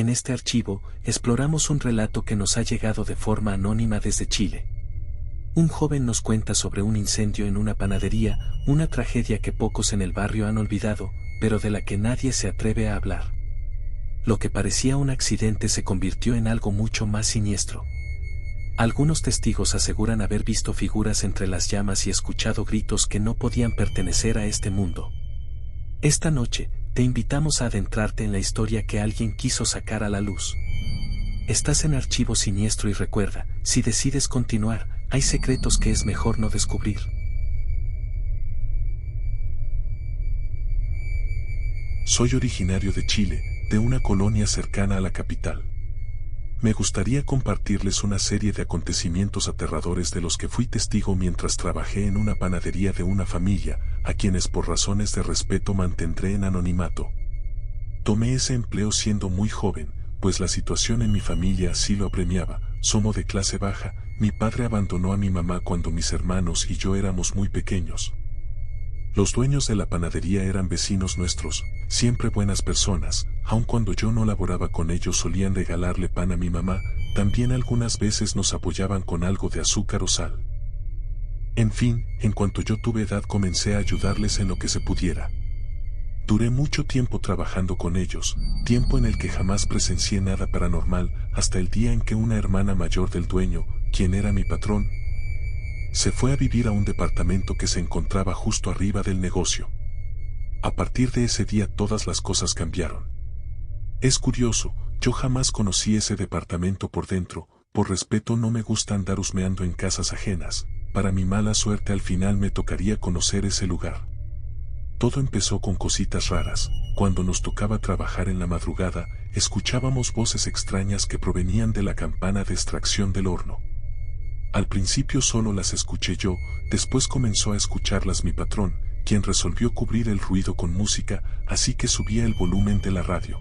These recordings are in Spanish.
En este archivo, exploramos un relato que nos ha llegado de forma anónima desde Chile. Un joven nos cuenta sobre un incendio en una panadería, una tragedia que pocos en el barrio han olvidado, pero de la que nadie se atreve a hablar. Lo que parecía un accidente se convirtió en algo mucho más siniestro. Algunos testigos aseguran haber visto figuras entre las llamas y escuchado gritos que no podían pertenecer a este mundo. Esta noche, te invitamos a adentrarte en la historia que alguien quiso sacar a la luz. Estás en Archivo Siniestro y recuerda, si decides continuar, hay secretos que es mejor no descubrir. Soy originario de Chile, de una colonia cercana a la capital. Me gustaría compartirles una serie de acontecimientos aterradores de los que fui testigo mientras trabajé en una panadería de una familia, a quienes por razones de respeto mantendré en anonimato. Tomé ese empleo siendo muy joven, pues la situación en mi familia así lo apremiaba. Somos de clase baja, mi padre abandonó a mi mamá cuando mis hermanos y yo éramos muy pequeños. Los dueños de la panadería eran vecinos nuestros, siempre buenas personas, aun cuando yo no laboraba con ellos solían regalarle pan a mi mamá, también algunas veces nos apoyaban con algo de azúcar o sal. En fin, en cuanto yo tuve edad comencé a ayudarles en lo que se pudiera. Duré mucho tiempo trabajando con ellos, tiempo en el que jamás presencié nada paranormal, hasta el día en que una hermana mayor del dueño, quien era mi patrón, se fue a vivir a un departamento que se encontraba justo arriba del negocio. A partir de ese día todas las cosas cambiaron. Es curioso, yo jamás conocí ese departamento por dentro, por respeto no me gusta andar husmeando en casas ajenas, para mi mala suerte al final me tocaría conocer ese lugar. Todo empezó con cositas raras, cuando nos tocaba trabajar en la madrugada, escuchábamos voces extrañas que provenían de la campana de extracción del horno. Al principio solo las escuché yo, después comenzó a escucharlas mi patrón, quien resolvió cubrir el ruido con música, así que subía el volumen de la radio.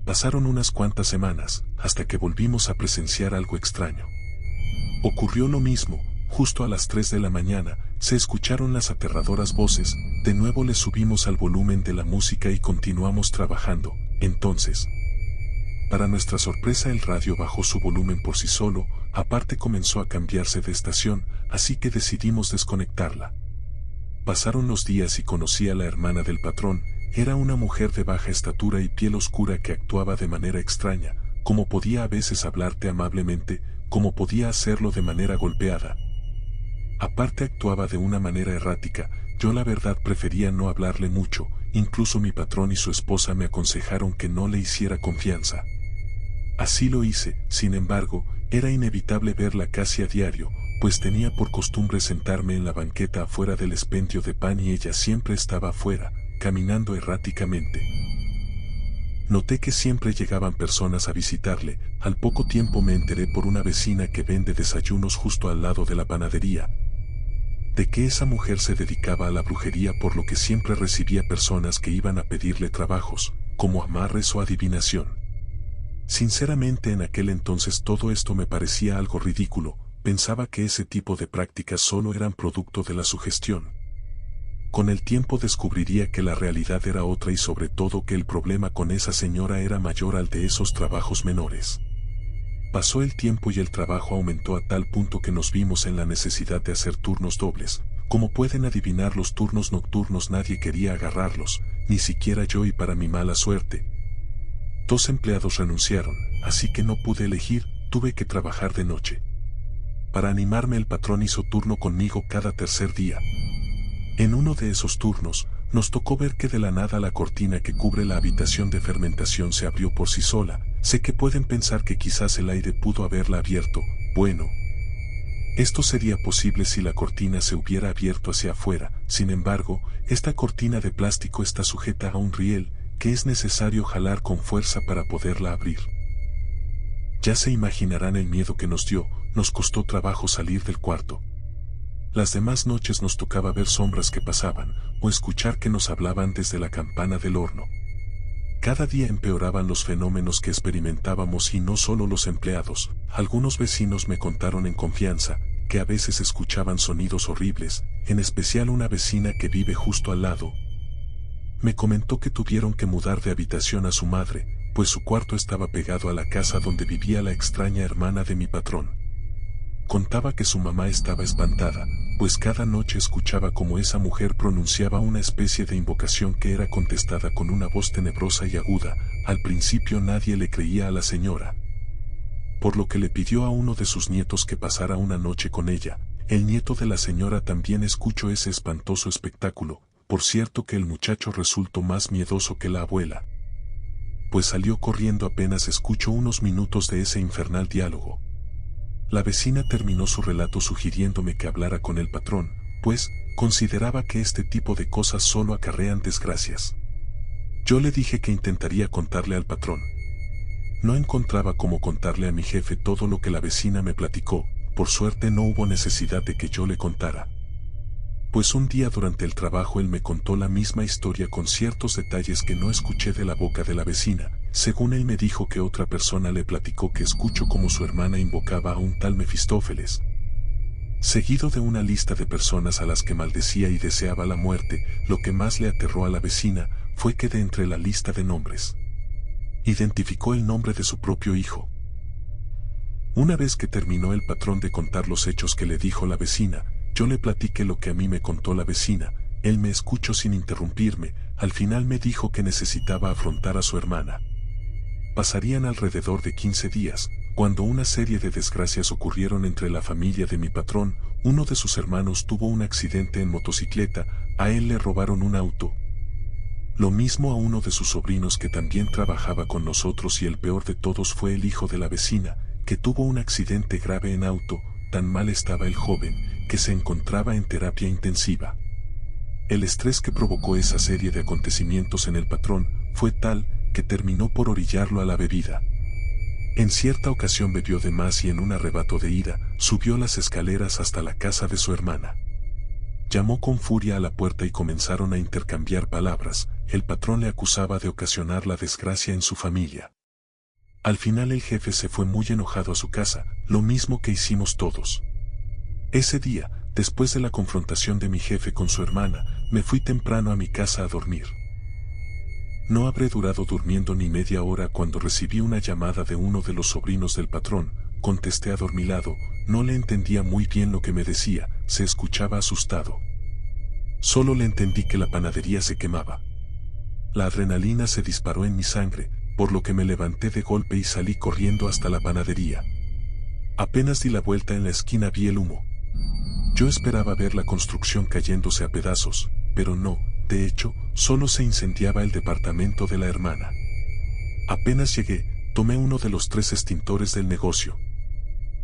Pasaron unas cuantas semanas, hasta que volvimos a presenciar algo extraño. Ocurrió lo mismo, justo a las 3 de la mañana, se escucharon las aterradoras voces, de nuevo le subimos al volumen de la música y continuamos trabajando, entonces. Para nuestra sorpresa el radio bajó su volumen por sí solo, aparte comenzó a cambiarse de estación, así que decidimos desconectarla. Pasaron los días y conocí a la hermana del patrón, era una mujer de baja estatura y piel oscura que actuaba de manera extraña, como podía a veces hablarte amablemente, como podía hacerlo de manera golpeada. Aparte actuaba de una manera errática, yo la verdad prefería no hablarle mucho, incluso mi patrón y su esposa me aconsejaron que no le hiciera confianza. Así lo hice, sin embargo, era inevitable verla casi a diario, pues tenía por costumbre sentarme en la banqueta afuera del expendio de pan y ella siempre estaba afuera, caminando erráticamente. Noté que siempre llegaban personas a visitarle, al poco tiempo me enteré por una vecina que vende desayunos justo al lado de la panadería, de que esa mujer se dedicaba a la brujería por lo que siempre recibía personas que iban a pedirle trabajos, como amarres o adivinación. Sinceramente en aquel entonces todo esto me parecía algo ridículo, pensaba que ese tipo de prácticas solo eran producto de la sugestión. Con el tiempo descubriría que la realidad era otra y sobre todo que el problema con esa señora era mayor al de esos trabajos menores. Pasó el tiempo y el trabajo aumentó a tal punto que nos vimos en la necesidad de hacer turnos dobles. Como pueden adivinar, los turnos nocturnos nadie quería agarrarlos, ni siquiera yo, y para mi mala suerte 2 empleados renunciaron, así que no pude elegir, tuve que trabajar de noche. Para animarme el patrón hizo turno conmigo cada tercer día. En uno de esos turnos, nos tocó ver que de la nada la cortina que cubre la habitación de fermentación se abrió por sí sola. Sé que pueden pensar que quizás el aire pudo haberla abierto, bueno. Esto sería posible si la cortina se hubiera abierto hacia afuera, sin embargo, esta cortina de plástico está sujeta a un riel, que es necesario jalar con fuerza para poderla abrir. Ya se imaginarán el miedo que nos dio, nos costó trabajo salir del cuarto. Las demás noches nos tocaba ver sombras que pasaban, o escuchar que nos hablaban desde la campana del horno. Cada día empeoraban los fenómenos que experimentábamos y no solo los empleados, algunos vecinos me contaron en confianza, que a veces escuchaban sonidos horribles, en especial una vecina que vive justo al lado. Me comentó que tuvieron que mudar de habitación a su madre, pues su cuarto estaba pegado a la casa donde vivía la extraña hermana de mi patrón. Contaba que su mamá estaba espantada, pues cada noche escuchaba cómo esa mujer pronunciaba una especie de invocación que era contestada con una voz tenebrosa y aguda. Al principio nadie le creía a la señora, por lo que le pidió a uno de sus nietos que pasara una noche con ella. El nieto de la señora también escuchó ese espantoso espectáculo, por cierto que el muchacho resultó más miedoso que la abuela, pues salió corriendo apenas escuchó unos minutos de ese infernal diálogo. La vecina terminó su relato sugiriéndome que hablara con el patrón, pues consideraba que este tipo de cosas solo acarrean desgracias. Yo le dije que intentaría contarle al patrón. No encontraba cómo contarle a mi jefe todo lo que la vecina me platicó. Por suerte no hubo necesidad de que yo le contara, pues un día durante el trabajo él me contó la misma historia con ciertos detalles que no escuché de la boca de la vecina. Según él me dijo que otra persona le platicó que escuchó como su hermana invocaba a un tal Mefistófeles, seguido de una lista de personas a las que maldecía y deseaba la muerte. Lo que más le aterró a la vecina fue que de entre la lista de nombres, identificó el nombre de su propio hijo. Una vez que terminó el patrón de contar los hechos que le dijo la vecina, yo le platiqué lo que a mí me contó la vecina. Él me escuchó sin interrumpirme. Al final me dijo que necesitaba afrontar a su hermana. Pasarían alrededor de 15 días, cuando una serie de desgracias ocurrieron entre la familia de mi patrón. Uno de sus hermanos tuvo un accidente en motocicleta, a él le robaron un auto. Lo mismo a uno de sus sobrinos que también trabajaba con nosotros, y el peor de todos fue el hijo de la vecina, que tuvo un accidente grave en auto. Tan mal estaba el joven, que se encontraba en terapia intensiva. El estrés que provocó esa serie de acontecimientos en el patrón fue tal que terminó por orillarlo a la bebida. En cierta ocasión bebió de más y en un arrebato de ira subió las escaleras hasta la casa de su hermana. Llamó con furia a la puerta y comenzaron a intercambiar palabras. El patrón le acusaba de ocasionar la desgracia en su familia. Al final el jefe se fue muy enojado a su casa, lo mismo que hicimos todos. Ese día, después de la confrontación de mi jefe con su hermana, me fui temprano a mi casa a dormir. No habré durado durmiendo ni media hora cuando recibí una llamada de uno de los sobrinos del patrón. Contesté adormilado, no le entendía muy bien lo que me decía, se escuchaba asustado. Solo le entendí que la panadería se quemaba. La adrenalina se disparó en mi sangre, por lo que me levanté de golpe y salí corriendo hasta la panadería. Apenas di la vuelta en la esquina vi el humo. Yo esperaba ver la construcción cayéndose a pedazos, pero no, de hecho, solo se incendiaba el departamento de la hermana. Apenas llegué, tomé uno de los 3 extintores del negocio.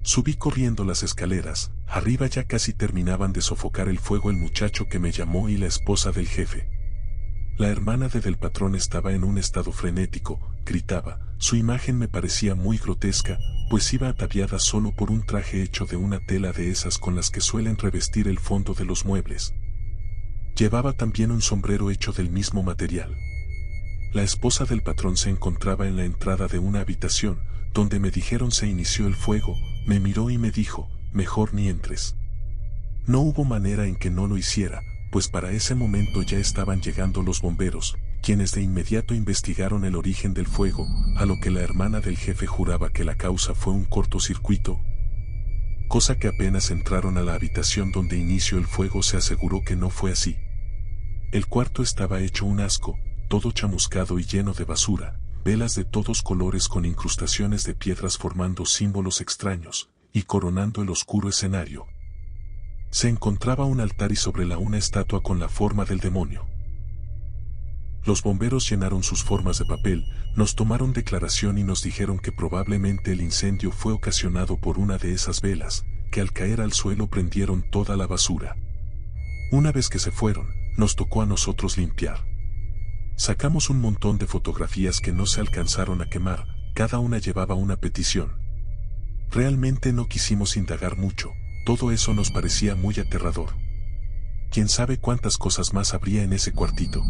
Subí corriendo las escaleras. Arriba ya casi terminaban de sofocar el fuego el muchacho que me llamó y la esposa del jefe. La hermana del patrón estaba en un estado frenético, gritaba. Su imagen me parecía muy grotesca, pues iba ataviada solo por un traje hecho de una tela de esas con las que suelen revestir el fondo de los muebles. Llevaba también un sombrero hecho del mismo material. La esposa del patrón se encontraba en la entrada de una habitación, donde me dijeron se inició el fuego. Me miró y me dijo, mejor ni entres. No hubo manera en que no lo hiciera, pues para ese momento ya estaban llegando los bomberos, quienes de inmediato investigaron el origen del fuego, a lo que la hermana del jefe juraba que la causa fue un cortocircuito, cosa que apenas entraron a la habitación donde inició el fuego se aseguró que no fue así. El cuarto estaba hecho un asco, todo chamuscado y lleno de basura, velas de todos colores con incrustaciones de piedras formando símbolos extraños, y coronando el oscuro escenario se encontraba un altar y sobre él una estatua con la forma del demonio. Los bomberos llenaron sus formas de papel, nos tomaron declaración y nos dijeron que probablemente el incendio fue ocasionado por una de esas velas, que al caer al suelo prendieron toda la basura. Una vez que se fueron, nos tocó a nosotros limpiar. Sacamos un montón de fotografías que no se alcanzaron a quemar, cada una llevaba una petición. Realmente no quisimos indagar mucho. Todo eso nos parecía muy aterrador. ¿Quién sabe cuántas cosas más habría en ese cuartito?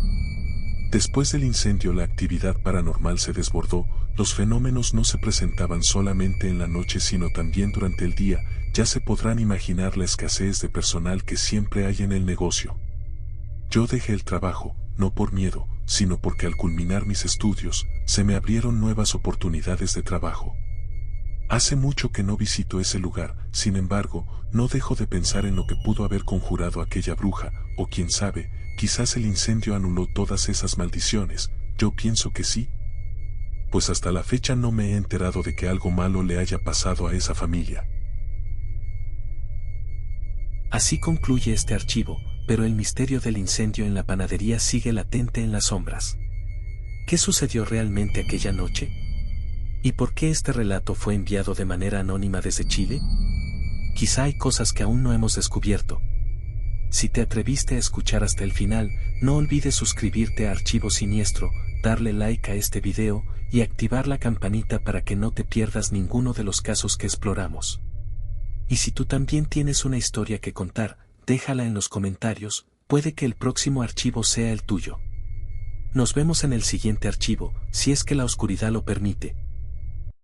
Después del incendio la actividad paranormal se desbordó, los fenómenos no se presentaban solamente en la noche sino también durante el día, ya se podrán imaginar la escasez de personal que siempre hay en el negocio. Yo dejé el trabajo, no por miedo, sino porque al culminar mis estudios, se me abrieron nuevas oportunidades de trabajo. Hace mucho que no visito ese lugar, sin embargo, no dejo de pensar en lo que pudo haber conjurado aquella bruja, o quién sabe, quizás el incendio anuló todas esas maldiciones. Yo pienso que sí. Pues hasta la fecha no me he enterado de que algo malo le haya pasado a esa familia. Así concluye este archivo, pero el misterio del incendio en la panadería sigue latente en las sombras. ¿Qué sucedió realmente aquella noche? ¿Y por qué este relato fue enviado de manera anónima desde Chile? Quizá hay cosas que aún no hemos descubierto. Si te atreviste a escuchar hasta el final, no olvides suscribirte a Archivo Siniestro, darle like a este video y activar la campanita para que no te pierdas ninguno de los casos que exploramos. Y si tú también tienes una historia que contar, déjala en los comentarios, puede que el próximo archivo sea el tuyo. Nos vemos en el siguiente archivo, si es que la oscuridad lo permite.